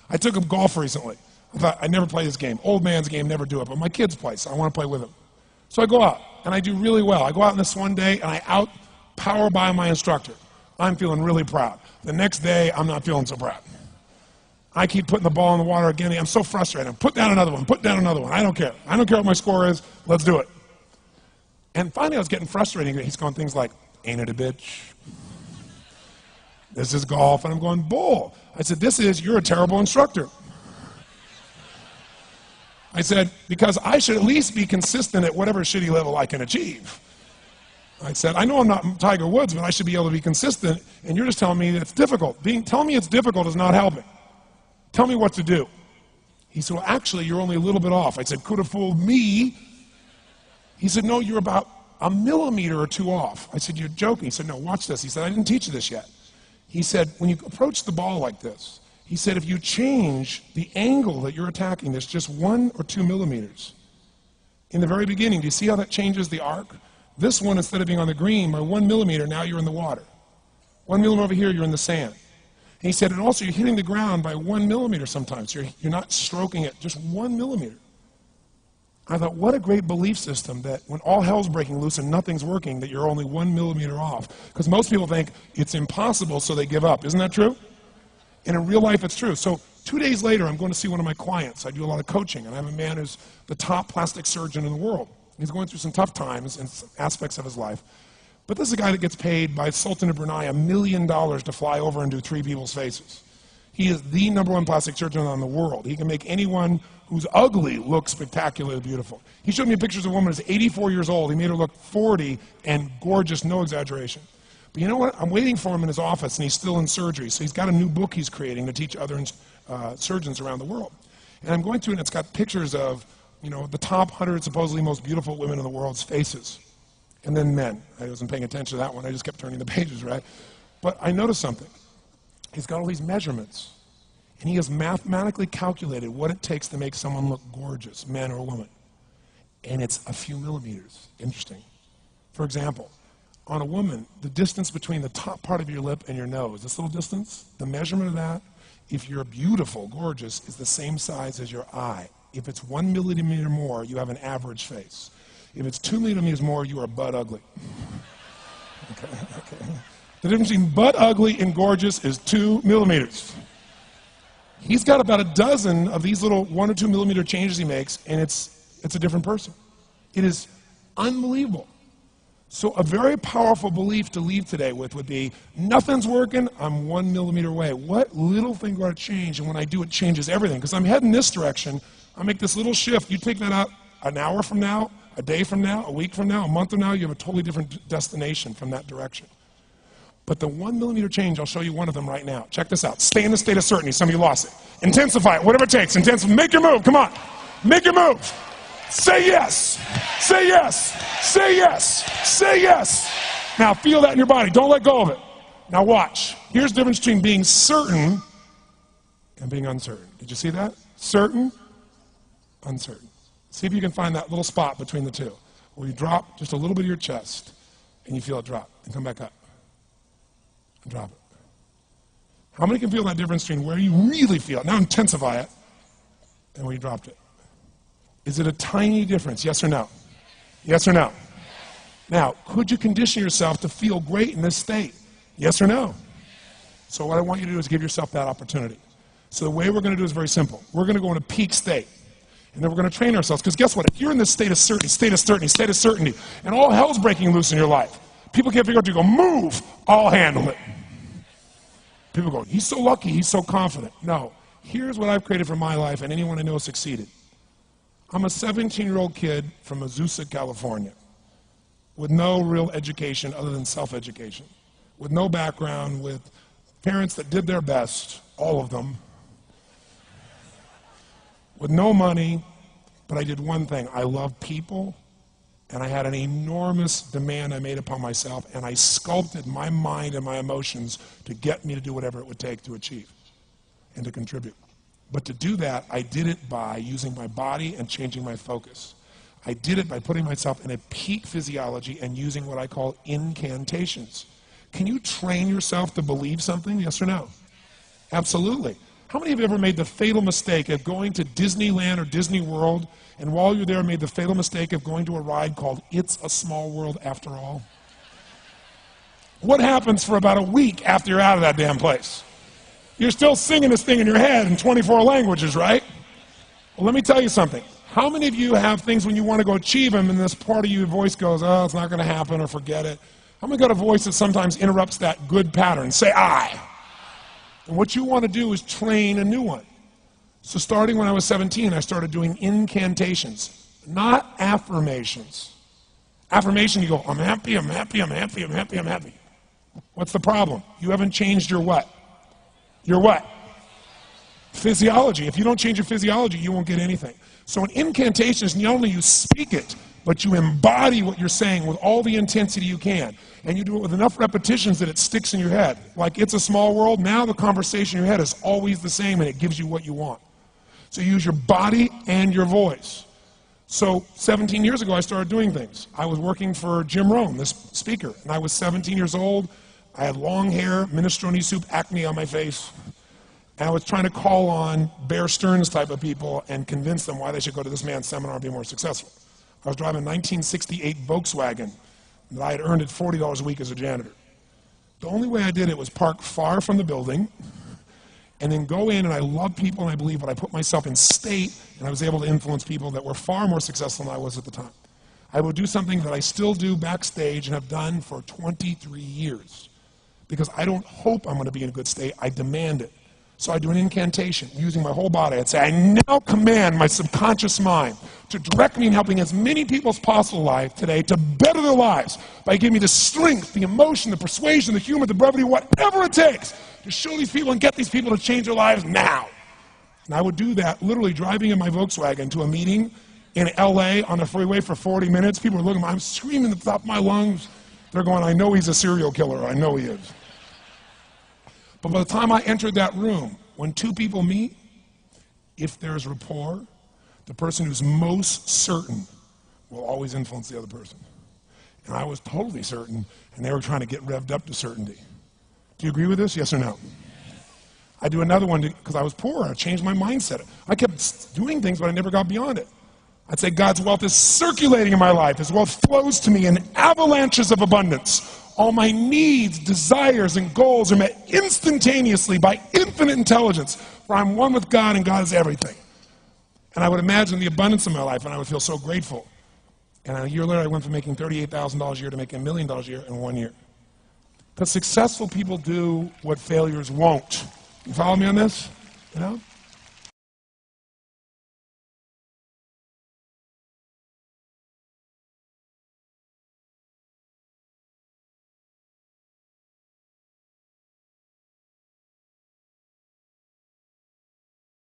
I took him golf recently. I thought, I'd never play this game. Old man's game, never do it. But my kids play, so I want to play with them. So I go out, and I do really well. I go out on this one day, and I out-power by my instructor. I'm feeling really proud. The next day, I'm not feeling so proud. I keep putting the ball in the water again. I'm so frustrated. Put down another one. Put down another one. I don't care. I don't care what my score is. Let's do it. And finally, I was getting frustrated. He's going things like, ain't it a bitch? This is golf. And I'm going, bull. I said, you're a terrible instructor. I said, because I should at least be consistent at whatever shitty level I can achieve. I said, I know I'm not Tiger Woods, but I should be able to be consistent, and you're just telling me it's difficult. Telling me it's difficult is not helping. Tell me what to do. He said, well, actually, you're only a little bit off. I said, could have fooled me. He said, no, you're about a millimeter or two off. I said, you're joking. He said, no, watch this. He said, I didn't teach you this yet. He said, when you approach the ball like this, he said, if you change the angle that you're attacking this just 1 or 2 millimeters, in the very beginning, do you see how that changes the arc? This one, instead of being on the green, by 1 millimeter, now you're in the water. 1 millimeter over here, you're in the sand. And he said, and also you're hitting the ground by 1 millimeter sometimes. You're not stroking it, just 1 millimeter. I thought, what a great belief system that when all hell's breaking loose and nothing's working, that you're only 1 millimeter off. Because most people think it's impossible, so they give up. Isn't that true? And in real life, it's true. So 2 days later, I'm going to see one of my clients. I do a lot of coaching, and I have a man who's the top plastic surgeon in the world. He's going through some tough times in some aspects of his life. But this is a guy that gets paid by Sultan of Brunei $1 million to fly over and do 3 people's faces. He is the #1 plastic surgeon in the world. He can make anyone who's ugly look spectacularly beautiful. He showed me pictures of a woman who's 84 years old. He made her look 40 and gorgeous, no exaggeration. But you know what? I'm waiting for him in his office, and he's still in surgery. So he's got a new book he's creating to teach other surgeons around the world. And I'm going through it, and it's got pictures of, you know, the top 100 supposedly most beautiful women in the world's faces. And then men. I wasn't paying attention to that one. I just kept turning the pages, right? But I noticed something. He's got all these measurements. And he has mathematically calculated what it takes to make someone look gorgeous, man or woman. And it's a few millimeters. Interesting. For example, on a woman, the distance between the top part of your lip and your nose, this little distance, the measurement of that, if you're beautiful, gorgeous, is the same size as your eye. If it's 1 millimeter more, you have an average face. If it's 2 millimeters more, you are butt ugly. Okay. The difference between butt ugly and gorgeous is 2 millimeters. He's got about a dozen of these little 1 or 2 millimeter changes he makes, and it's a different person. It is unbelievable. So a very powerful belief to leave today with would be, nothing's working, I'm 1 millimeter away. What little thing got to change, and when I do, it changes everything. Because I'm heading this direction, I make this little shift. You take that out an hour from now, a day from now, a week from now, a month from now, you have a totally different destination from that direction. But the 1 millimeter change, I'll show you one of them right now. Check this out. Stay in the state of certainty. Some of you lost it. Intensify it, whatever it takes. Make your move. Come on. Make your move. Say yes. Say yes. Say yes. Say yes. Now feel that in your body. Don't let go of it. Now watch. Here's the difference between being certain and being uncertain. Did you see that? Certain, uncertain. See if you can find that little spot between the two, where you drop just a little bit of your chest, and you feel it drop, and come back up, and drop it. How many can feel that difference between where you really feel it, now intensify it, and where you dropped it? Is it a tiny difference, yes or no? Yes or no? Now, could you condition yourself to feel great in this state? Yes or no? So what I want you to do is give yourself that opportunity. So the way we're going to do is very simple. We're going to go in a peak state. And then we're going to train ourselves. Because guess what? If you're in this state of certainty, and all hell's breaking loose in your life, people can't figure out to go, move, I'll handle it. People go, he's so lucky, he's so confident. No. Here's what I've created for my life, and anyone I know succeeded. I'm a 17-year-old kid from Azusa, California, with no real education other than self-education, with no background, with parents that did their best, all of them, with no money, but I did one thing. I loved people, and I had an enormous demand I made upon myself, and I sculpted my mind and my emotions to get me to do whatever it would take to achieve and to contribute. But to do that, I did it by using my body and changing my focus. I did it by putting myself in a peak physiology and using what I call incantations. Can you train yourself to believe something, yes or no? Absolutely. How many of you ever made the fatal mistake of going to Disneyland or Disney World, and while you're there made the fatal mistake of going to a ride called It's a Small World After All? What happens for about a week after you're out of that damn place? You're still singing this thing in your head in 24 languages, right? Well, let me tell you something. How many of you have things when you want to go achieve them and this part of your voice goes, oh, it's not going to happen, or forget it? How many got a voice that sometimes interrupts that good pattern? Say I. And what you want to do is train a new one. So starting when I was 17, I started doing incantations, not affirmations. Affirmation, you go, I'm happy, I'm happy, I'm happy, I'm happy, I'm happy. What's the problem? You haven't changed your what? Your what? Physiology. If you don't change your physiology, you won't get anything. So an incantation is not only you speak it, but you embody what you're saying with all the intensity you can. And you do it with enough repetitions that it sticks in your head. Like It's a Small World, now the conversation in your head is always the same and it gives you what you want. So you use your body and your voice. So 17 years ago, I started doing things. I was working for Jim Rohn, this speaker, and I was 17 years old. I had long hair, minestrone soup, acne on my face. And I was trying to call on Bear Stearns type of people and convince them why they should go to this man's seminar and be more successful. I was driving a 1968 Volkswagen that I had earned at $40 a week as a janitor. The only way I did it was park far from the building and then go in, and I love people and I believe, but I put myself in state and I was able to influence people that were far more successful than I was at the time. I would do something that I still do backstage and have done for 23 years because I don't hope I'm going to be in a good state, I demand it. So I do an incantation using my whole body. I'd say, I now command my subconscious mind to direct me in helping as many people as possible alive today to better their lives by giving me the strength, the emotion, the persuasion, the humor, the brevity, whatever it takes to show these people and get these people to change their lives now. And I would do that literally driving in my Volkswagen to a meeting in LA on the freeway for 40 minutes. People are looking at me, I'm screaming at the top of my lungs. They're going, I know he's a serial killer, I know he is. But by the time I entered that room, when two people meet, if there's rapport, the person who's most certain will always influence the other person. And I was totally certain, and they were trying to get revved up to certainty. Do you agree with this, yes or no? I do another one because I was poor. I changed my mindset. I kept doing things, but I never got beyond it. I'd say God's wealth is circulating in my life. His wealth flows to me in avalanches of abundance. All my needs, desires, and goals are met instantaneously by infinite intelligence, for I'm one with God and God is everything. And I would imagine the abundance of my life, and I would feel so grateful. And a year later, I went from making $38,000 a year to making $1 million a year in 1 year. Because successful people do what failures won't. You follow me on this? You know?